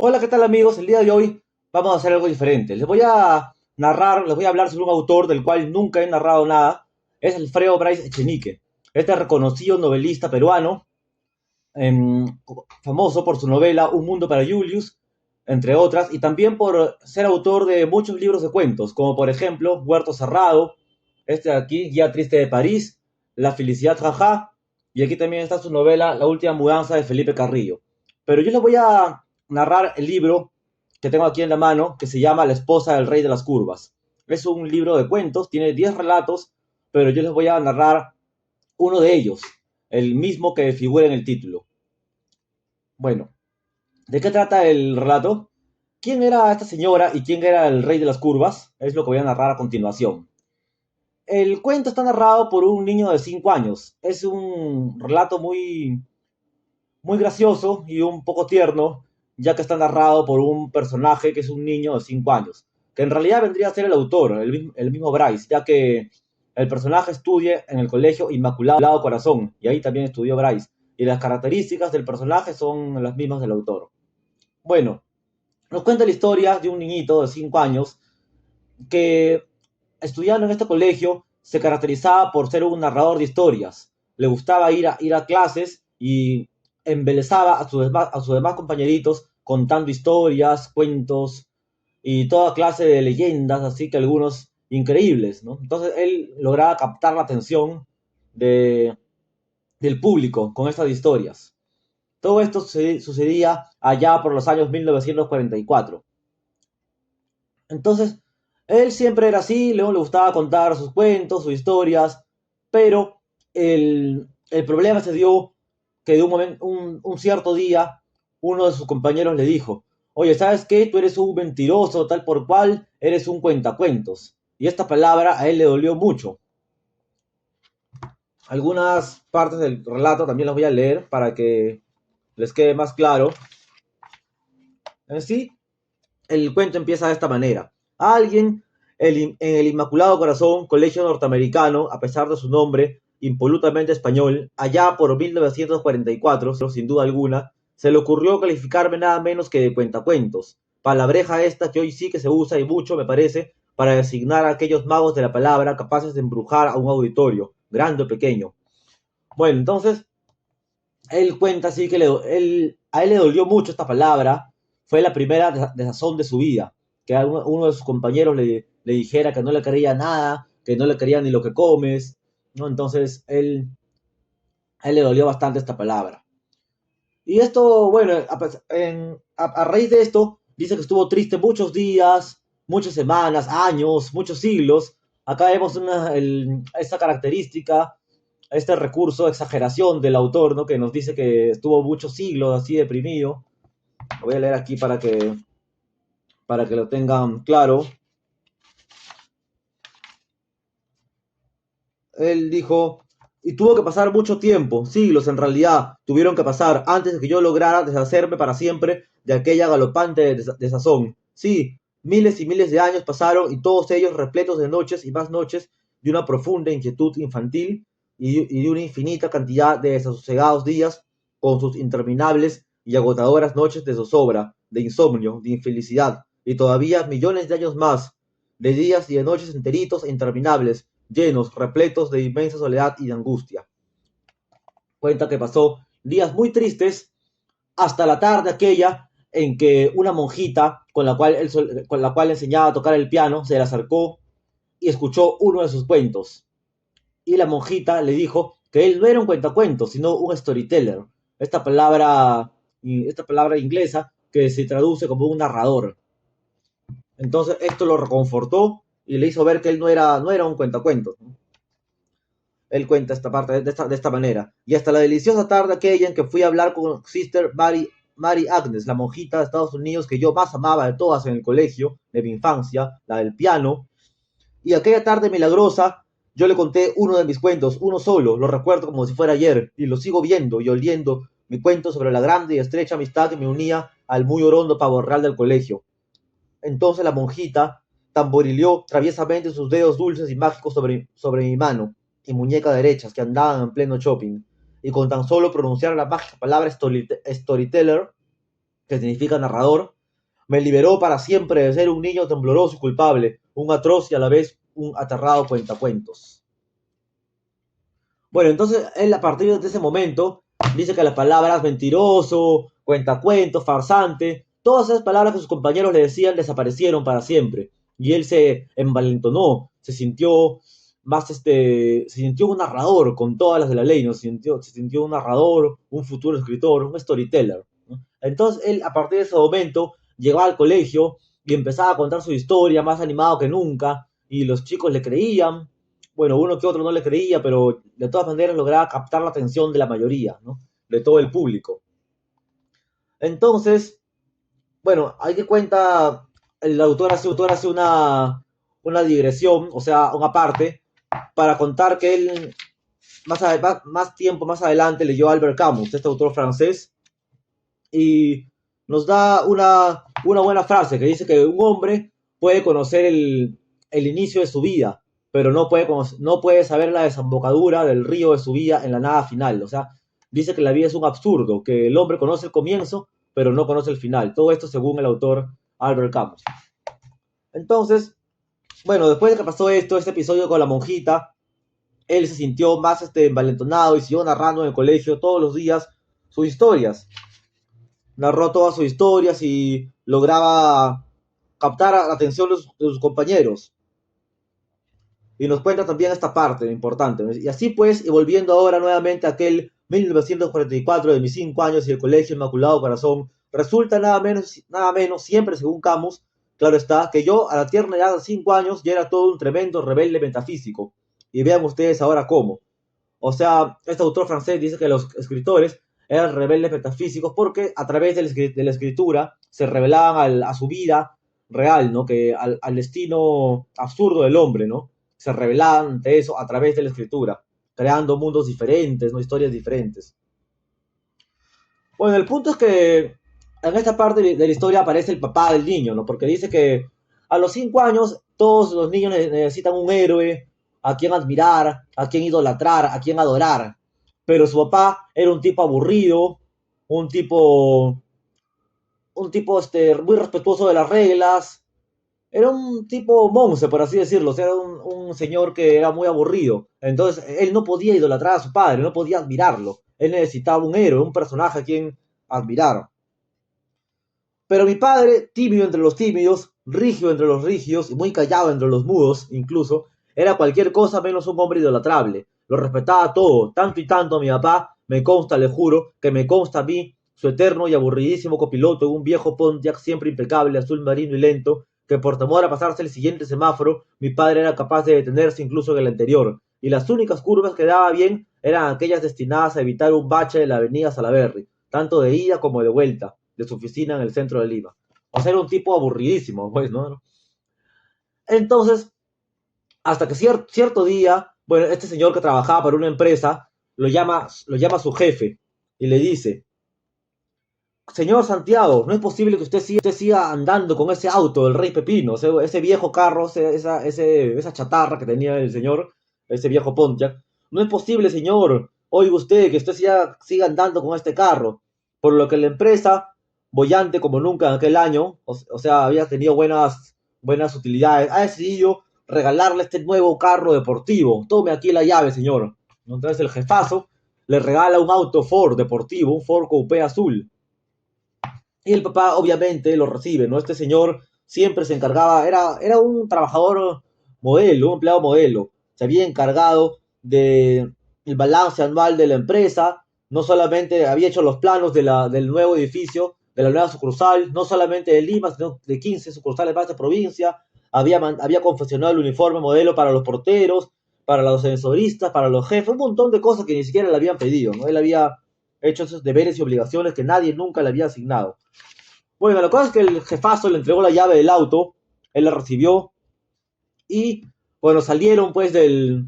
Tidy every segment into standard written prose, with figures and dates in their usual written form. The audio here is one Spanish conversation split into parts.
Hola, ¿qué tal amigos? El día de hoy vamos a hacer algo diferente. Les voy a hablar sobre un autor del cual nunca he narrado nada. Es Alfredo Bryce Echenique. Este reconocido novelista peruano, em, famoso por su novela Un mundo para Julius, entre otras, y también por ser autor de muchos libros de cuentos, como por ejemplo Huerto Cerrado, este de aquí, Guía Triste de París, La Felicidad Jaja, y aquí también está su novela La Última Mudanza de Felipe Carrillo. Pero yo les voy a narrar el libro que tengo aquí en la mano, que se llama La esposa del rey de las curvas. Es un libro de cuentos, tiene 10 relatos, pero yo les voy a narrar uno de ellos, el mismo que figura en el título. Bueno, ¿de qué trata el relato? ¿Quién era esta señora y quién era el rey de las curvas? Es lo que voy a narrar a continuación. El cuento está narrado por un niño de 5 años. Es un relato muy gracioso y un poco tierno, ya que está narrado por un personaje que es un niño de 5 años, que en realidad vendría a ser el autor, el mismo Bryce, ya que el personaje estudia en el colegio Inmaculado Corazón, y ahí también estudió Bryce, y las características del personaje son las mismas del autor. Bueno, nos cuenta la historia de un niñito de 5 años que, estudiando en este colegio, se caracterizaba por ser un narrador de historias. Le gustaba ir a clases y embelezaba a sus demás compañeritos contando historias, cuentos y toda clase de leyendas, así que algunos increíbles, ¿no? Entonces él lograba captar la atención de, del público con estas historias. Todo esto sucedía allá por los años 1944. Entonces, él siempre era así, luego le gustaba contar sus cuentos, sus historias, pero el problema se dio que de un cierto día uno de sus compañeros le dijo, oye, ¿sabes qué? Tú eres un mentiroso, tal por cual, eres un cuentacuentos. Y esta palabra a él le dolió mucho. Algunas partes del relato también las voy a leer para que les quede más claro. En sí, el cuento empieza de esta manera. Alguien en el Inmaculado Corazón, colegio norteamericano, a pesar de su nombre impolutamente español, allá por 1944, sin duda alguna, se le ocurrió calificarme nada menos que de cuentacuentos. Palabreja esta que hoy sí que se usa y mucho, me parece, para designar a aquellos magos de la palabra capaces de embrujar a un auditorio, grande o pequeño. Bueno, entonces él cuenta así que a él le dolió mucho esta palabra, fue la primera desazón de su vida, que uno de sus compañeros le dijera que no le quería nada, que no le quería ni lo que comes, ¿no? Entonces a él le dolió bastante esta palabra. Y esto, bueno, a raíz de esto, dice que estuvo triste muchos días, muchas semanas, años, muchos siglos. Acá vemos esta característica, este recurso, exageración del autor, ¿no? Que nos dice que estuvo muchos siglos así deprimido. Lo voy a leer aquí para que lo tengan claro. Él dijo, y tuvo que pasar mucho tiempo, siglos en realidad, tuvieron que pasar antes de que yo lograra deshacerme para siempre de aquella galopante desazón. Sí, miles y miles de años pasaron y todos ellos repletos de noches y más noches de una profunda inquietud infantil y de una infinita cantidad de desosegados días con sus interminables y agotadoras noches de zozobra, de insomnio, de infelicidad y todavía millones de años más, de días y de noches enteritos e interminables llenos, repletos de inmensa soledad y de angustia. Cuenta que pasó días muy tristes hasta la tarde aquella en que una monjita con la cual enseñaba a tocar el piano se le acercó y escuchó uno de sus cuentos. Y la monjita le dijo que él no era un cuentacuentos, sino un storyteller. Esta palabra inglesa que se traduce como un narrador. Entonces esto lo reconfortó y le hizo ver que él no era un cuentacuentos. Él cuenta esta parte de esta manera. Y hasta la deliciosa tarde aquella en que fui a hablar con Sister Mary Agnes, la monjita de Estados Unidos que yo más amaba de todas en el colegio de mi infancia, la del piano. Y aquella tarde milagrosa yo le conté uno de mis cuentos, uno solo, lo recuerdo como si fuera ayer, y lo sigo viendo y oliendo mi cuento sobre la grande y estrecha amistad que me unía al muy orondo pavo real del colegio. Entonces la monjita tamborileó traviesamente sus dedos dulces y mágicos sobre mi mano y muñeca derechas que andaban en pleno shopping, y con tan solo pronunciar la mágica palabra storyteller, que significa narrador, me liberó para siempre de ser un niño tembloroso y culpable, un atroz y a la vez un aterrado cuentacuentos. Bueno, entonces él a partir de ese momento dice que las palabras mentiroso, cuentacuentos, farsante, todas esas palabras que sus compañeros le decían desaparecieron para siempre. Y él se envalentonó, se sintió más se sintió un narrador con todas las de la ley, ¿no? Se sintió un narrador, un futuro escritor, un storyteller, ¿no? Entonces él a partir de ese momento llegó al colegio y empezaba a contar su historia más animado que nunca y los chicos le creían. Bueno, uno que otro no le creía, pero de todas maneras lograba captar la atención de la mayoría, ¿no? De todo el público. Entonces, bueno, hay que cuenta, el autor hace una digresión, o sea, una parte, para contar que él más tiempo más adelante leyó a Albert Camus, este autor francés, y nos da una buena frase que dice que un hombre puede conocer el inicio de su vida, pero no puede saber la desembocadura del río de su vida en la nada final. O sea, dice que la vida es un absurdo, que el hombre conoce el comienzo, pero no conoce el final. Todo esto según el autor Albert Camus. Entonces, bueno, después de que pasó este episodio con la monjita, él se sintió más envalentonado y siguió narrando en el colegio todos los días sus historias. Narró todas sus historias y lograba captar la atención de sus compañeros. Y nos cuenta también esta parte importante. Y así pues, y volviendo ahora nuevamente a aquel 1944 de mis 5 años y el Colegio Inmaculado Corazón, resulta nada menos, siempre según Camus, claro está, que yo a la tierna edad de 5 años ya era todo un tremendo rebelde metafísico. Y vean ustedes ahora cómo. O sea, este autor francés dice que los escritores eran rebeldes metafísicos porque a través de la escritura se revelaban a su vida real, ¿no? Que al destino absurdo del hombre, ¿no? Se revelaban ante eso a través de la escritura, creando mundos diferentes, ¿no? Historias diferentes. Bueno, el punto es que en esta parte de la historia aparece el papá del niño, ¿no? Porque dice que a los 5 años todos los niños necesitan un héroe, a quien admirar, a quien idolatrar, a quien adorar. Pero su papá era un tipo aburrido, un tipo, muy respetuoso de las reglas. Era un tipo monse, por así decirlo. O sea, era un señor que era muy aburrido. Entonces, él no podía idolatrar a su padre, no podía admirarlo. Él necesitaba un héroe, un personaje a quien admirar. Pero mi padre, tímido entre los tímidos, rígido entre los rígidos y muy callado entre los mudos, incluso, era cualquier cosa menos un hombre idolatrable. Lo respetaba todo, tanto y tanto a mi papá, me consta, le juro, que me consta a mí, su eterno y aburridísimo copiloto, un viejo Pontiac siempre impecable, azul marino y lento, que por temor a pasarse el siguiente semáforo, mi padre era capaz de detenerse incluso en el anterior, y las únicas curvas que daba bien eran aquellas destinadas a evitar un bache de la avenida Salaberry, tanto de ida como de vuelta de su oficina en el centro de Lima. O sea, era un tipo aburridísimo, pues, ¿no? Entonces, hasta que cierto día, bueno, este señor que trabajaba para una empresa lo llama su jefe y le dice: señor Santiago, no es posible que usted siga andando con ese auto del Rey Pepino, ese viejo carro, esa chatarra que tenía el señor, ese viejo Pontiac. No es posible, señor. Oiga usted que usted siga andando con este carro. Por lo que la empresa, bollante como nunca en aquel año, o sea, había tenido buenas utilidades, ha decidido regalarle este nuevo carro deportivo. Tome aquí la llave, señor. Entonces el jefazo le regala un auto Ford deportivo, un Ford Coupé azul. Y el papá obviamente lo recibe, ¿no? Este señor siempre se encargaba, era un trabajador modelo, un empleado modelo. Se había encargado del balance anual de la empresa, no solamente había hecho los planos del nuevo edificio, de la nueva sucursal, no solamente de Lima, sino de 15 sucursales más de provincia, había confeccionado el uniforme modelo para los porteros, para los sensoristas, para los jefes, un montón de cosas que ni siquiera le habían pedido, ¿no? Él había hecho esos deberes y obligaciones que nadie nunca le había asignado. Bueno, la cosa es que el jefazo le entregó la llave del auto, él la recibió y, bueno, salieron pues de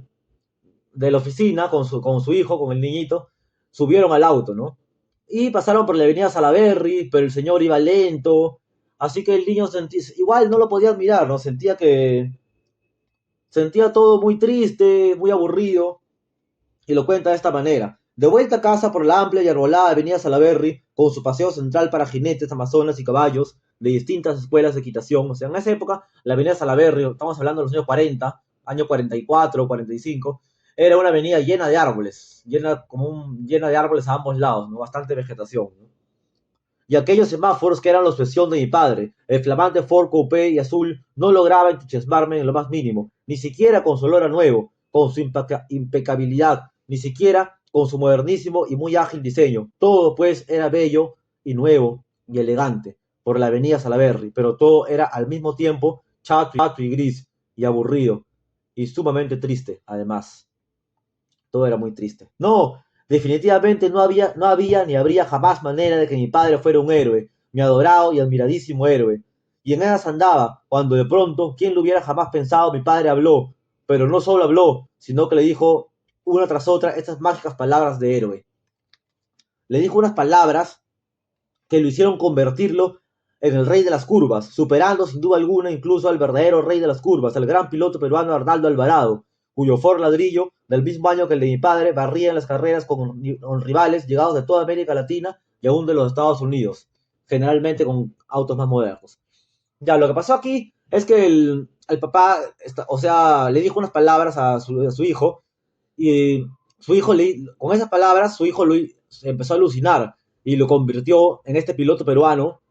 la oficina con su hijo, con el niñito, subieron al auto, ¿no? Y pasaron por la avenida Salaberry, pero el señor iba lento, así que el niño igual no lo podía admirar, ¿no? Sentía todo muy triste, muy aburrido, y lo cuenta de esta manera. De vuelta a casa por la amplia y arbolada avenida Salaberry, con su paseo central para jinetes, amazonas y caballos de distintas escuelas de equitación. O sea, en esa época, la avenida Salaberry, estamos hablando de los años 40, año 44, 45, era una avenida llena de árboles, llena de árboles a ambos lados, ¿no? Bastante vegetación, ¿no? Y aquellos semáforos que eran la obsesión de mi padre, el flamante Ford Coupé y azul, no lograba entusiasmarme en lo más mínimo, ni siquiera con su olor a nuevo, con su impecabilidad, ni siquiera con su modernísimo y muy ágil diseño. Todo, pues, era bello y nuevo y elegante por la avenida Salaberry, pero todo era al mismo tiempo chato y gris y aburrido y sumamente triste, además. Todo era muy triste. No, definitivamente no había ni habría jamás manera de que mi padre fuera un héroe, mi adorado y admiradísimo héroe. Y en esas andaba, cuando de pronto, ¿quién lo hubiera jamás pensado? Mi padre habló, pero no solo habló, sino que le dijo una tras otra estas mágicas palabras de héroe. Le dijo unas palabras que lo hicieron convertirlo en el rey de las curvas, superando sin duda alguna incluso al verdadero rey de las curvas, al gran piloto peruano Arnaldo Alvarado, cuyo Ford ladrillo, del mismo año que el de mi padre, barría en las carreras con rivales llegados de toda América Latina y aún de los Estados Unidos, generalmente con autos más modernos. Ya, lo que pasó aquí es que el papá, o sea, le dijo unas palabras a su hijo, y con esas palabras, su hijo se empezó a alucinar y lo convirtió en este piloto peruano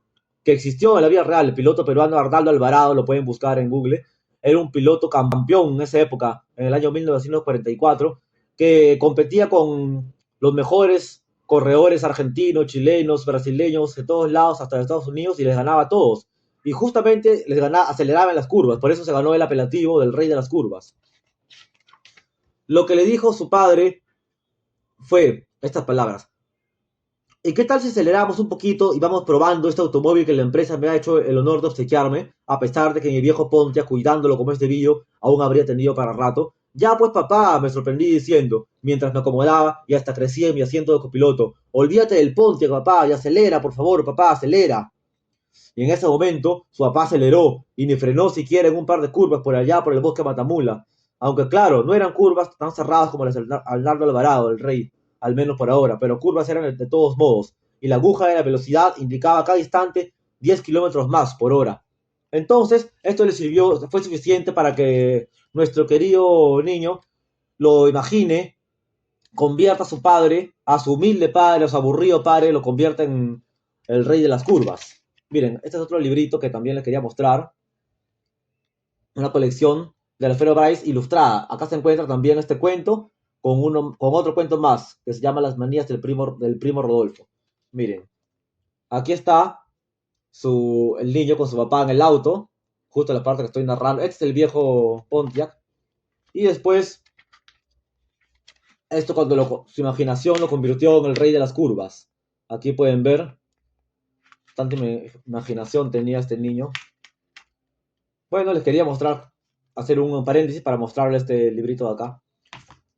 que existió en la vida real. El piloto peruano Arnaldo Alvarado, lo pueden buscar en Google, era un piloto campeón en esa época, en el año 1944, que competía con los mejores corredores argentinos, chilenos, brasileños, de todos lados, hasta de Estados Unidos, y les ganaba a todos. Y justamente aceleraba en las curvas, por eso se ganó el apelativo del rey de las curvas. Lo que le dijo su padre fue estas palabras: ¿y qué tal si aceleramos un poquito y vamos probando este automóvil que la empresa me ha hecho el honor de obsequiarme, a pesar de que mi viejo Pontiac, cuidándolo como es debido, aún habría tenido para rato? Ya pues papá, me sorprendí diciendo, mientras me acomodaba y hasta crecía en mi asiento de copiloto. Olvídate del Pontiac, papá, y acelera, por favor, papá, acelera. Y en ese momento su papá aceleró y ni frenó siquiera en un par de curvas por allá por el bosque Matamula. Aunque claro, no eran curvas tan cerradas como las del Arnaldo Alvarado, el rey, al menos por ahora, pero curvas eran de todos modos, y la aguja de la velocidad indicaba a cada instante 10 kilómetros más por hora. Entonces, esto fue suficiente para que nuestro querido niño lo imagine, convierta a su padre, a su humilde padre, a su aburrido padre, lo convierta en el rey de las curvas. Miren, este es otro librito que también les quería mostrar, una colección de Alfredo Bryce ilustrada. Acá se encuentra también este cuento con otro cuento más que se llama Las manías del primo Rodolfo. Miren, aquí está el niño con su papá en el auto, justo en la parte que estoy narrando. Este es el viejo Pontiac. Y después, esto cuando su imaginación lo convirtió en el rey de las curvas. Aquí pueden ver, tanta imaginación tenía este niño. Bueno, les quería hacer un paréntesis para mostrarles este librito de acá.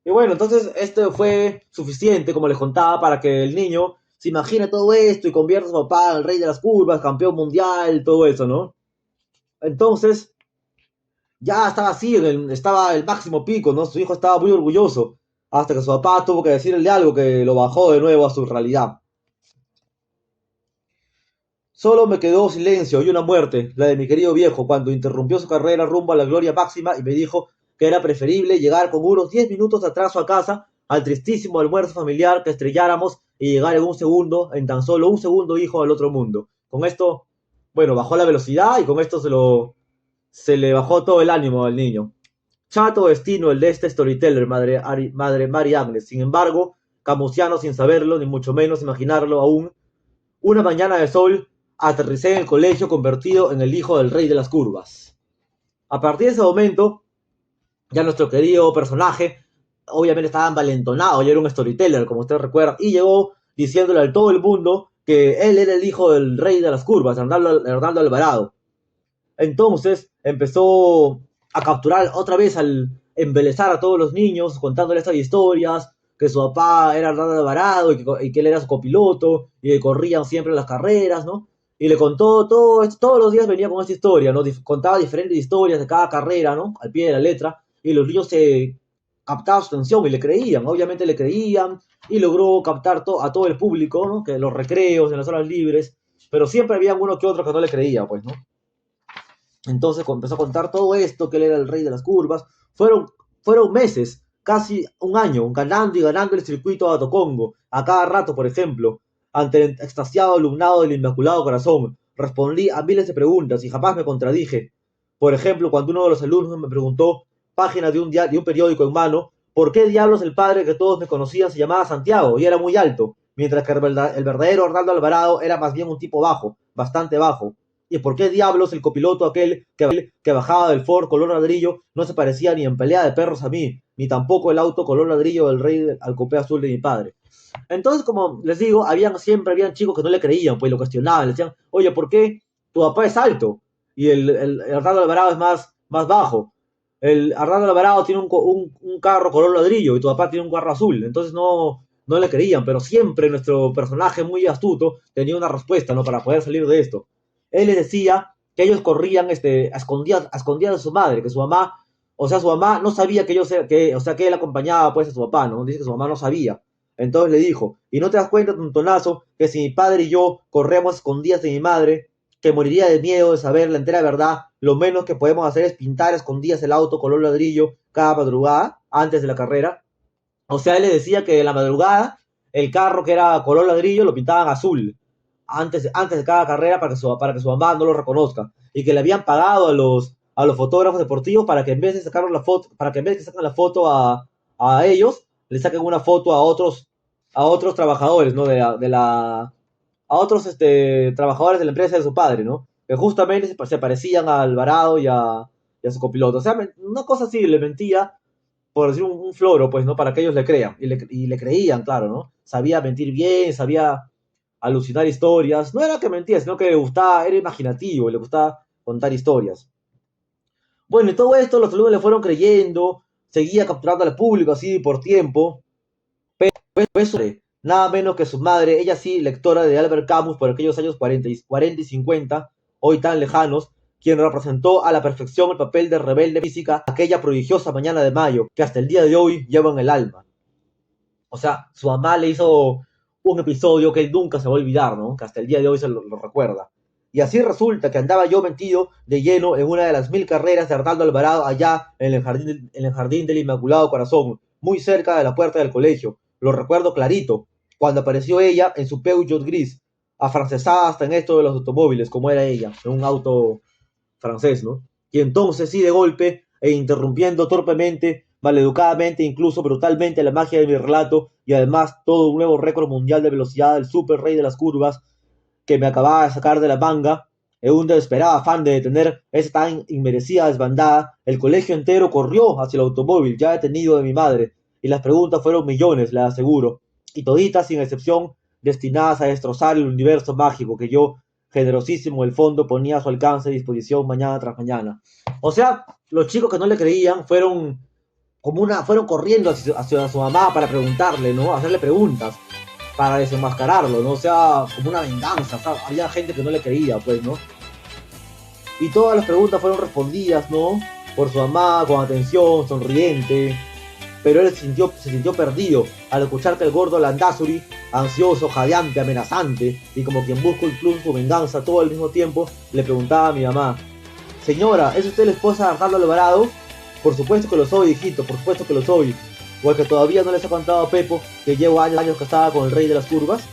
Y bueno, entonces esto fue suficiente, como les contaba, para que el niño se imagine todo esto y convierta a su papá en el rey de las curvas, campeón mundial, todo eso, ¿no? Entonces, ya estaba así, estaba el máximo pico, ¿no? Su hijo estaba muy orgulloso, hasta que su papá tuvo que decirle algo que lo bajó de nuevo a su realidad. Solo me quedó silencio y una muerte, la de mi querido viejo, cuando interrumpió su carrera rumbo a la gloria máxima y me dijo que era preferible llegar con unos 10 minutos de atraso a casa al tristísimo almuerzo familiar que estrelláramos y llegar en tan solo un segundo, hijo, al otro mundo. Con esto, bueno, bajó la velocidad y con esto se le bajó todo el ánimo al niño. Chato destino el de este storyteller, madre Mary Agnes. Sin embargo, camusiano sin saberlo, ni mucho menos imaginarlo aún, una mañana de sol aterricé en el colegio convertido en el hijo del rey de las curvas. A partir de ese momento, ya nuestro querido personaje obviamente estaba envalentonado, ya era un storyteller, como usted recuerda, y llegó diciéndole a todo el mundo que él era el hijo del rey de las curvas, Hernando Alvarado. Entonces empezó a capturar otra vez, al embelezar a todos los niños, contándole estas historias, que su papá era Hernando Alvarado y que él era su copiloto, y que corrían siempre las carreras, ¿no? Y le contó todos los días venía con esta historia, ¿no? Contaba diferentes historias de cada carrera, ¿no? Al pie de la letra, y los niños captaba su atención y le creían, obviamente le creían, y logró captar a todo el público, ¿no? Que en los recreos, en las horas libres, pero siempre había uno que otro que no le creía, pues, ¿no? Entonces empezó a contar todo esto, que él era el rey de las curvas. Fueron meses, casi un año, ganando y ganando el circuito de Tocongo, a cada rato, por ejemplo, ante el extasiado alumnado del Inmaculado Corazón. Respondí a miles de preguntas y jamás me contradije. Por ejemplo, cuando uno de los alumnos me preguntó, páginas de un periódico en mano, ¿por qué diablos el padre que todos me conocían se llamaba Santiago y era muy alto? Mientras que el verdadero Hernando Alvarado era más bien un tipo bajo, bastante bajo. ¿Y por qué diablos el copiloto aquel que bajaba del Ford color ladrillo no se parecía ni en pelea de perros a mí, ni tampoco el auto color ladrillo del rey al copé azul de mi padre? Entonces, como les digo, siempre habían chicos que no le creían, pues lo cuestionaban, le decían, oye, ¿por qué tu papá es alto y el Hernando Alvarado es más bajo? El Hernando Alvarado tiene un carro color ladrillo y tu papá tiene un carro azul. Entonces no le creían, pero siempre nuestro personaje muy astuto tenía una respuesta, ¿no? Para poder salir de esto. Él les decía que ellos corrían a escondidas de su madre, que su mamá, o sea, su mamá no sabía que él acompañaba pues a su papá, ¿no? Dice que su mamá no sabía. Entonces le dijo, ¿y no te das cuenta, tontonazo, que si mi padre y yo corremos escondidas de mi madre, que moriría de miedo de saber la entera verdad, lo menos que podemos hacer es pintar escondidas el auto color ladrillo cada madrugada, antes de la carrera? O sea, él le decía que en la madrugada el carro que era color ladrillo lo pintaban azul, antes de cada carrera para que su mamá no lo reconozca, y que le habían pagado a los fotógrafos deportivos para que en vez de sacar la foto, para que en vez de sacar la foto a ellos, le saquen una foto a otros trabajadores, ¿no? A otros trabajadores de la empresa de su padre, ¿no? Que justamente se parecían a Alvarado y a su copiloto. O sea, una cosa así, le mentía, por decir un floro, pues, ¿no? Para que ellos le crean. Y le creían, claro, ¿no? Sabía mentir bien, sabía alucinar historias. No era que mentía, sino que le gustaba, era imaginativo, le gustaba contar historias. Bueno, y todo esto los alumnos le fueron creyendo, seguía capturando al público así por tiempo. Pues, nada menos que su madre, ella sí, lectora de Albert Camus por aquellos años 40 y 50, hoy tan lejanos, quien representó a la perfección el papel de rebelde física aquella prodigiosa mañana de mayo, que hasta el día de hoy lleva en el alma. O sea, su mamá le hizo un episodio que él nunca se va a olvidar, ¿no? Que hasta el día de hoy se lo recuerda. Y así resulta que andaba yo metido de lleno en una de las 1000 carreras de Hernando Alvarado allá en el jardín del Inmaculado Corazón, muy cerca de la puerta del colegio. Lo recuerdo clarito, cuando apareció ella en su Peugeot gris, afrancesada hasta en esto de los automóviles, como era ella, en un auto francés, ¿no? Y entonces sí, de golpe, e interrumpiendo torpemente, maleducadamente, incluso brutalmente la magia de mi relato, y además todo un nuevo récord mundial de velocidad del super rey de las curvas, que me acababa de sacar de la manga, en un desesperado afán de detener esa tan inmerecida desbandada, el colegio entero corrió hacia el automóvil ya detenido de mi madre, y las preguntas fueron millones, les aseguro, y toditas sin excepción destinadas a destrozar el universo mágico que yo, generosísimo el fondo, ponía a su alcance y disposición mañana tras mañana. O sea, los chicos que no le creían fueron corriendo hacia su mamá para preguntarle, ¿no? Hacerle preguntas para desenmascararlo, ¿no? O sea, como una venganza, ¿sabes? Había gente que no le creía, pues, ¿no? Y todas las preguntas fueron respondidas, ¿no? Por su mamá, con atención, sonriente. Pero él se sintió perdido al escuchar que el gordo Landazuri, ansioso, jadeante, amenazante, y como quien busca incluso su venganza todo al mismo tiempo, le preguntaba a mi mamá: señora, ¿es usted la esposa de Hernando Alvarado? Por supuesto que lo soy, hijito, por supuesto que lo soy. O el que todavía no les ha contado a Pepo que llevo años casada con el rey de las curvas.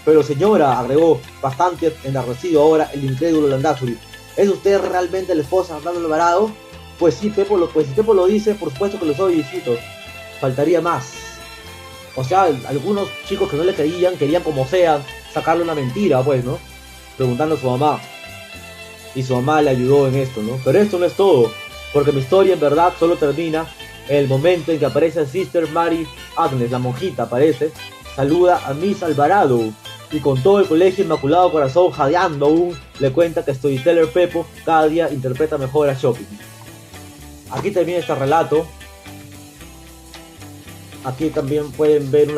Pero señora, agregó, bastante enardecido ahora el incrédulo Landazuri, ¿es usted realmente la esposa de Hernando Alvarado? Pues sí, pues si Pepo lo dice, por supuesto que lo soy, hijito. Faltaría más. O sea, algunos chicos que no le creían querían como sea sacarle una mentira, pues, ¿no? Preguntando a su mamá. Y su mamá le ayudó en esto, ¿no? Pero esto no es todo, porque mi historia en verdad solo termina en el momento en que aparece Sister Mary Agnes, la monjita aparece, saluda a Miss Alvarado y con todo el colegio Inmaculado Corazón jadeando aún, le cuenta que Storyteller Pepo cada día interpreta mejor a Shopping. Aquí termina este relato. Aquí también pueden ver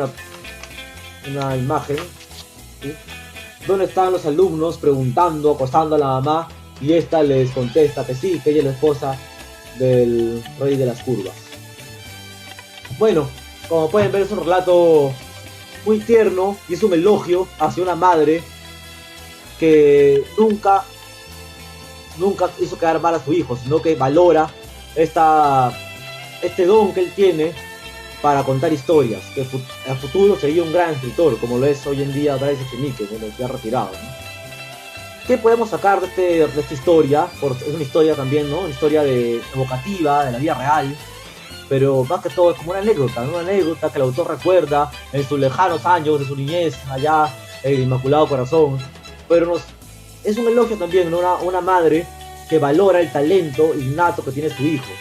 una imagen, ¿sí? Donde están los alumnos preguntando, acosando a la mamá, y esta les contesta que sí, que ella es la esposa del rey de las curvas. Bueno, como pueden ver es un relato muy tierno y es un elogio hacia una madre que nunca hizo quedar mal a su hijo, sino que valora este don que él tiene para contar historias, que a futuro sería un gran escritor, como lo es hoy en día Bryce Echenique, bueno, ya retirado, ¿no? ¿Qué podemos sacar de esta historia? Es una historia también, ¿no? Una historia evocativa, de la vida real, pero más que todo es como una anécdota, ¿no? Una anécdota que el autor recuerda en sus lejanos años de su niñez, allá en el Inmaculado Corazón, pero es un elogio también, ¿no? Una madre que valora el talento innato que tiene su hijo.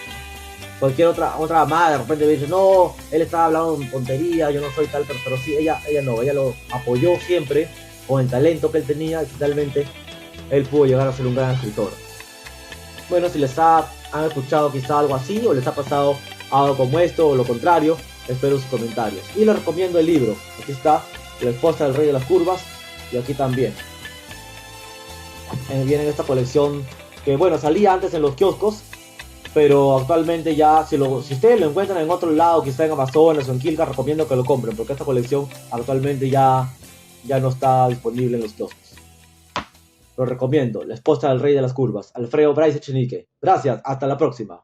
Cualquier otra madre de repente me dice, no, él estaba hablando de tontería, yo no soy tal, pero sí, ella no, ella lo apoyó siempre con el talento que él tenía y finalmente él pudo llegar a ser un gran escritor. Bueno, si han escuchado quizá algo así o les ha pasado algo como esto o lo contrario, espero sus comentarios. Y les recomiendo el libro. Aquí está, La esposa del rey de las curvas, y aquí también. Viene en esta colección que, bueno, salía antes en los kioscos, pero actualmente ya, si ustedes lo encuentran en otro lado, quizá en Amazonas o en Kilka, recomiendo que lo compren, porque esta colección actualmente ya no está disponible en los kioscos. Lo recomiendo, La esposa del rey de las curvas, Alfredo Bryce Echenique. Gracias, hasta la próxima.